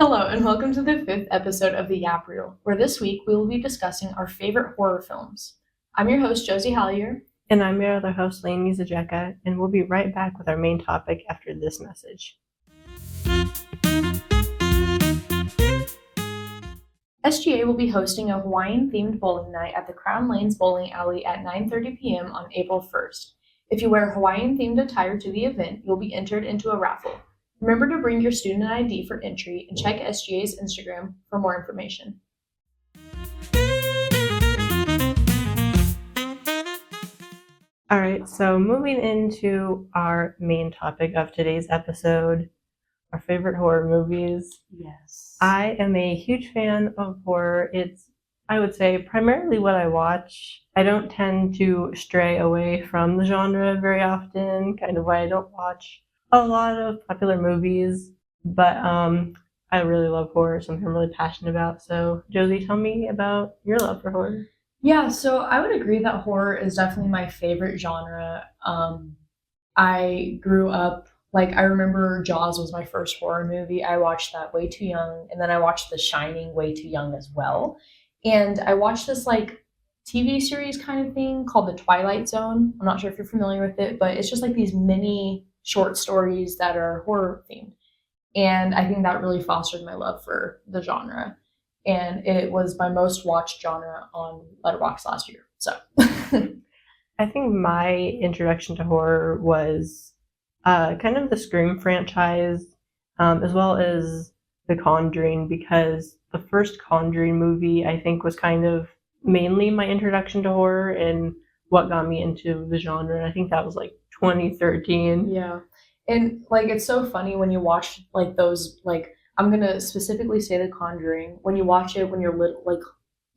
Hello, and welcome to the fifth episode of the Yap Reel, where this week we will be discussing our favorite horror films. I'm your host, Josie Hallier. And I'm your other host, Lanie and we'll be right back with our main topic after this message. SGA will be hosting a Hawaiian-themed bowling night at the Crown Lanes Bowling Alley at 9:30 p.m. on April 1st. If you wear Hawaiian-themed attire to the event, you'll be entered into a raffle. Remember to bring your student ID for entry and check SGA's Instagram for more information. All right, so moving into our main topic of today's episode, our favorite horror movies. Yes. I am a huge fan of horror. It's, I would say, primarily what I watch. I don't tend to stray away from the genre very often, kind of why I don't watch a lot of popular movies, but I really love horror, something I'm really passionate about. So, Josie, tell me about your love for horror. Yeah, so I would agree that horror is definitely my favorite genre. I grew up, I remember Jaws was my first horror movie. I watched that way too young, and then I watched The Shining way too young as well. And I watched this, TV series kind of thing called The Twilight Zone. I'm not sure if you're familiar with it, but it's just these mini short stories that are horror themed. And I think that really fostered my love for the genre. And it was my most watched genre on Letterboxd last year. So I think my introduction to horror was kind of the Scream franchise, as well as The Conjuring, because the first Conjuring movie, I think, was kind of mainly my introduction to horror and what got me into the genre. And I think that was 2013. Yeah. And it's so funny when you watch those, I'm going to specifically say The Conjuring. When you watch it when you're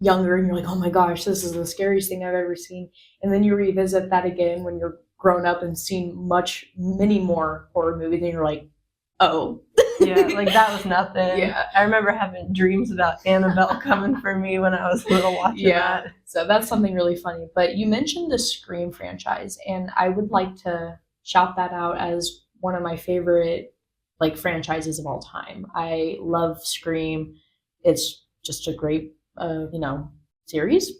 younger and you're like, oh my gosh, this is the scariest thing I've ever seen. And then you revisit that again when you're grown up and seen many more horror movies and you're like, oh. Yeah, that was nothing. Yeah. I remember having dreams about Annabelle coming for me when I was little watching that. So that's something really funny. But you mentioned the Scream franchise, and I would like to shout that out as one of my favorite franchises of all time. I love Scream. It's just a great series.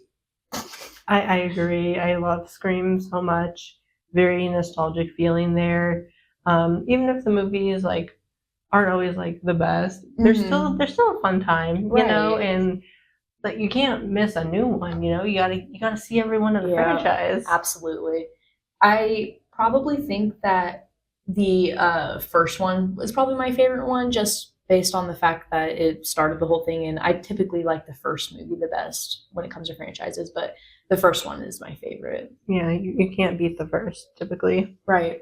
I agree. I love Scream so much. Very nostalgic feeling there. Even if the movies aren't always the best, they're still a fun time, right. And you can't miss a new one, you gotta see every one of the franchise. Absolutely. I probably think that the first one was probably my favorite one, just based on the fact that it started the whole thing, and I typically like the first movie the best when it comes to franchises, but the first one is my favorite. Yeah, you can't beat the first, typically. Right.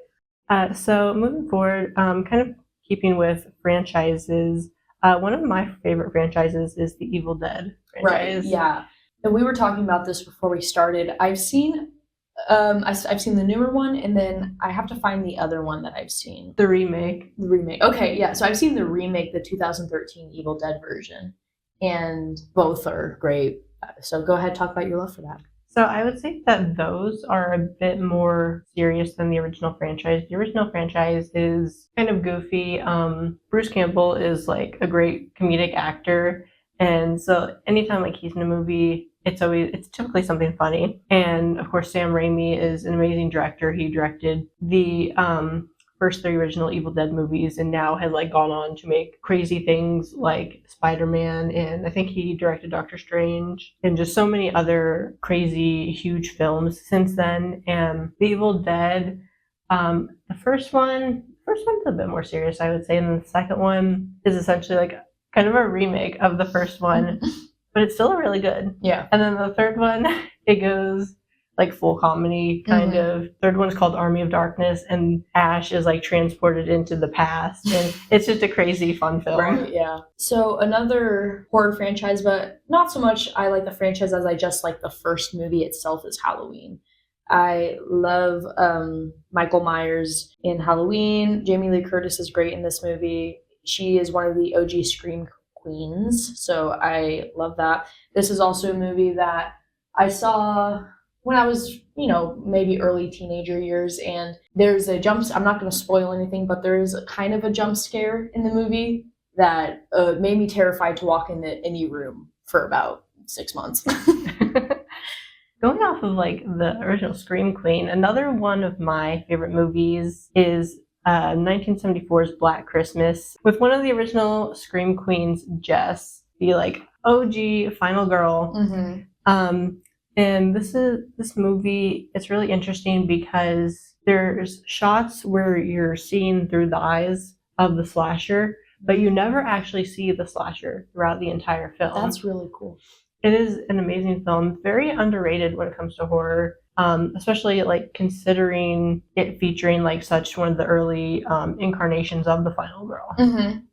So moving forward, kind of keeping with franchises, one of my favorite franchises is the Evil Dead franchise. Right, yeah. And we were talking about this before we started. I've seen the newer one, and then I have to find the other one that I've seen. The remake. Okay, yeah. So I've seen the remake, the 2013 Evil Dead version, and both are great. So go ahead, talk about your love for that. So I would say that those are a bit more serious than the original franchise. The original franchise is kind of goofy. Bruce Campbell is a great comedic actor, and so anytime he's in a movie, it's typically something funny. And of course, Sam Raimi is an amazing director. He directed the first three original Evil Dead movies, and now has gone on to make crazy things like Spider-Man, and I think he directed Doctor Strange, and just so many other crazy huge films since then. And the Evil Dead, the first one's a bit more serious, I would say, and the second one is essentially kind of a remake of the first one, but it's still really good. Yeah. And then the third one, it goes full comedy kind of. Third one's called Army of Darkness, and Ash is transported into the past, and it's just a crazy fun film. Right, yeah. So another horror franchise, but not so much I like the franchise as I just like the first movie itself, is Halloween. I love Michael Myers in Halloween. Jamie Lee Curtis is great in this movie. She is one of the OG Scream queens, so I love that. This is also a movie that I saw when I was, maybe early teenager years, and there's a I'm not going to spoil anything, but there is kind of a jump scare in the movie that made me terrified to walk into any room for about 6 months. Going off of like the original Scream Queen, another one of my favorite movies is 1974's Black Christmas, with one of the original Scream Queens, Jess, the like OG final girl. And this movie, it's really interesting because there's shots where you're seeing through the eyes of the slasher, but you never actually see the slasher throughout the entire film. That's really cool. It is an amazing film, very underrated when it comes to horror, especially like considering it featuring like such one of the early incarnations of the final girl.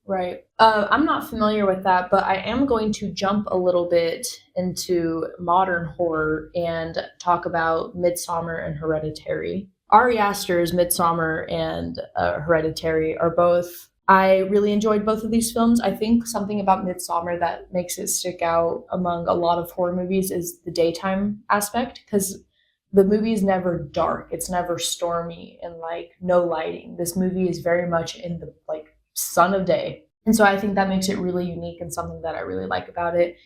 Right. I'm not familiar with that, but I am going to jump a little bit into modern horror and talk about Midsommar and Hereditary. Ari Aster's Midsommar and Hereditary are both... I really enjoyed both of these films. I think something about Midsommar that makes it stick out among a lot of horror movies is the daytime aspect, because the movie is never dark. It's never stormy and like no lighting. This movie is very much in the like sun of day. And so I think that makes it really unique and something that I really like about it.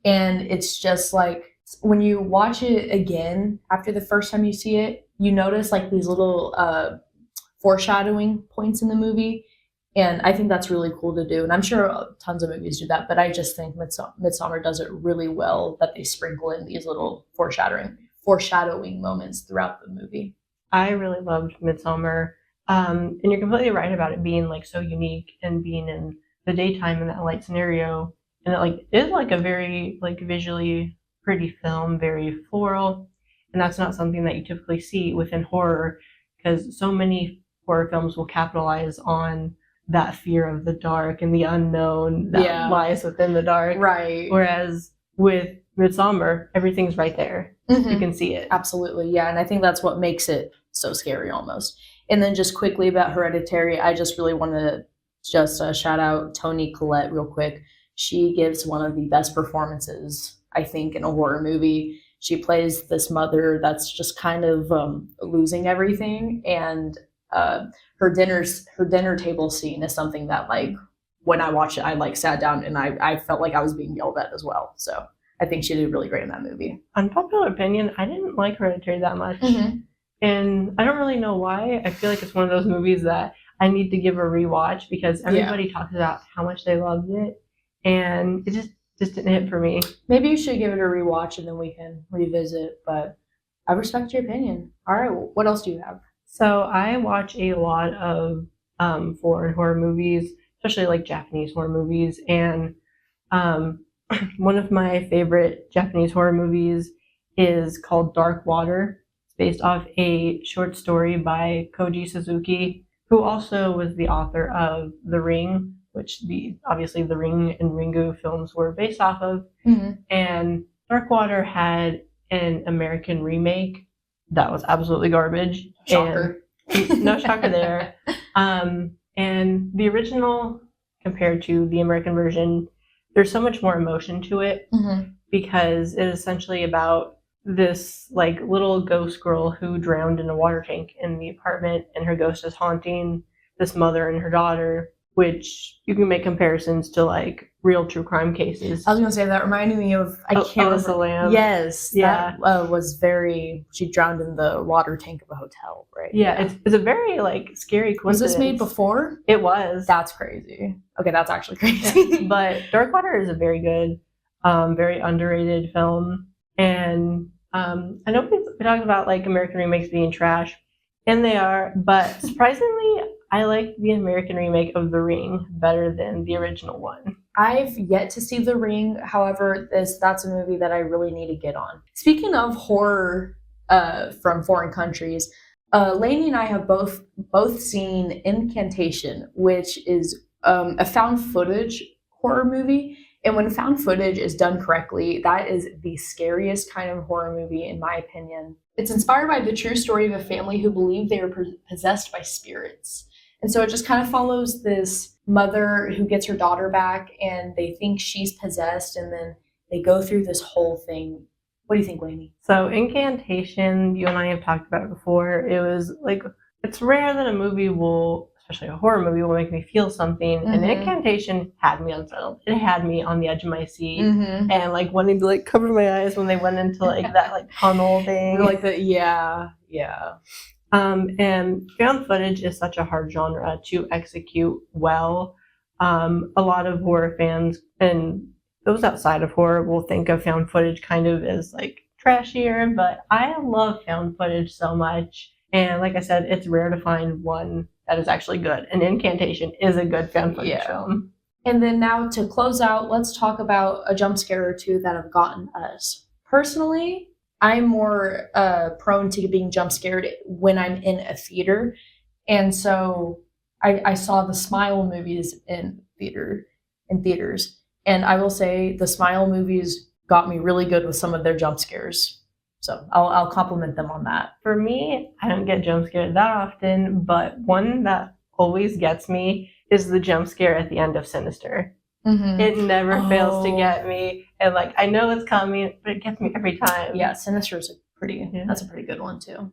And it's just like when you watch it again after the first time you see it, you notice like these little foreshadowing points in the movie. And I think that's really cool to do. And I'm sure tons of movies do that, but I just think Midsommar does it really well, that they sprinkle in these little foreshadowing moments throughout the movie. I really loved Midsommar. And you're completely right about it being like so unique and being in the daytime in that light scenario. And it like is like a very like visually pretty film, very floral. And that's not something that you typically see within horror, because so many horror films will capitalize on that fear of the dark and the unknown that lies within the dark. Right. Whereas with Midsommar, everything's right there. You can see it. Absolutely. Yeah. And I think that's what makes it so scary almost. And then just quickly about Hereditary, I just really want to just shout out Toni Collette real quick. She gives one of the best performances, I think, in a horror movie. She plays this mother that's just kind of losing everything, and her dinner table scene is something that like when I watched it, I like sat down and I felt like I was being yelled at as well. So I think she did really great in that movie. Unpopular opinion, I didn't like Hereditary that much. And I don't really know why. I feel like it's one of those movies that I need to give a rewatch because everybody talks about how much they loved it, and it just didn't hit for me. Maybe you should give it a rewatch and then we can revisit, but I respect your opinion. All right, what else do you have? So I watch a lot of foreign horror movies, especially like Japanese horror movies, and one of my favorite Japanese horror movies is called Dark Water. It's based off a short story by Koji Suzuki, who also was the author of The Ring, which obviously The Ring and Ringu films were based off of. And Dark Water had an American remake that was absolutely garbage. Shocker. And, no shocker there. And the original compared to the American version, there's so much more emotion to it because it is essentially about this like little ghost girl who drowned in a water tank in the apartment, and her ghost is haunting this mother and her daughter, which you can make comparisons to like real true crime cases. I was gonna say that reminded me of Alyssa Lamb. Yes, that was very. She drowned in the water tank of a hotel, right? Yeah, it's a very like scary coincidence. Was this made before? It was. That's crazy. Okay, that's actually crazy. But Dark Water is a very good, very underrated film, and I know we talked about like American remakes being trash, and they are, but surprisingly, I like the American remake of The Ring better than the original one. I've yet to see The Ring. However, that's a movie that I really need to get on. Speaking of horror from foreign countries, Lanie and I have both seen Incantation, which is a found footage horror movie. And when found footage is done correctly, that is the scariest kind of horror movie, in my opinion. It's inspired by the true story of a family who believe they are possessed by spirits. And so it just kind of follows this mother who gets her daughter back, and they think she's possessed, and then they go through this whole thing. What do you think, Lainey? So Incantation, you and I have talked about it before. It was like, it's rare that a movie will, especially a horror movie, will make me feel something. And Mhm. Incantation had me unsettled. It had me on the edge of my seat Mhm. and like wanting to like cover my eyes when they went into like that like tunnel thing. Like the yeah. And found footage is such a hard genre to execute well. A lot of horror fans and those outside of horror will think of found footage kind of as like trashier, but I love found footage so much. And like I said, it's rare to find one that is actually good. And Incantation is a good found footage film. And then now to close out, let's talk about a jump scare or two that have gotten us. Personally, I'm more prone to being jump scared when I'm in a theater. And so I saw the Smile movies in theaters. And I will say the Smile movies got me really good with some of their jump scares. So I'll compliment them on that. For me, I don't get jump scared that often, but one that always gets me is the jump scare at the end of Sinister. Mm-hmm. It never fails to get me, and like I know it's coming, but it gets me every time. Yeah, Sinister's that's a pretty good one too.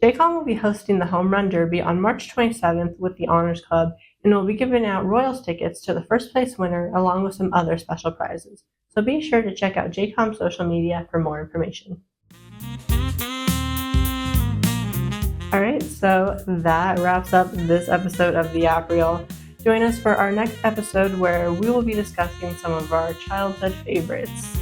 JCOM will be hosting the Home Run Derby on March 27th with the Honors Club, and will be giving out Royals tickets to the first place winner along with some other special prizes. So be sure to check out JCOM's social media for more information. Alright, so that wraps up this episode of The App Reel. Join us for our next episode where we will be discussing some of our childhood favorites.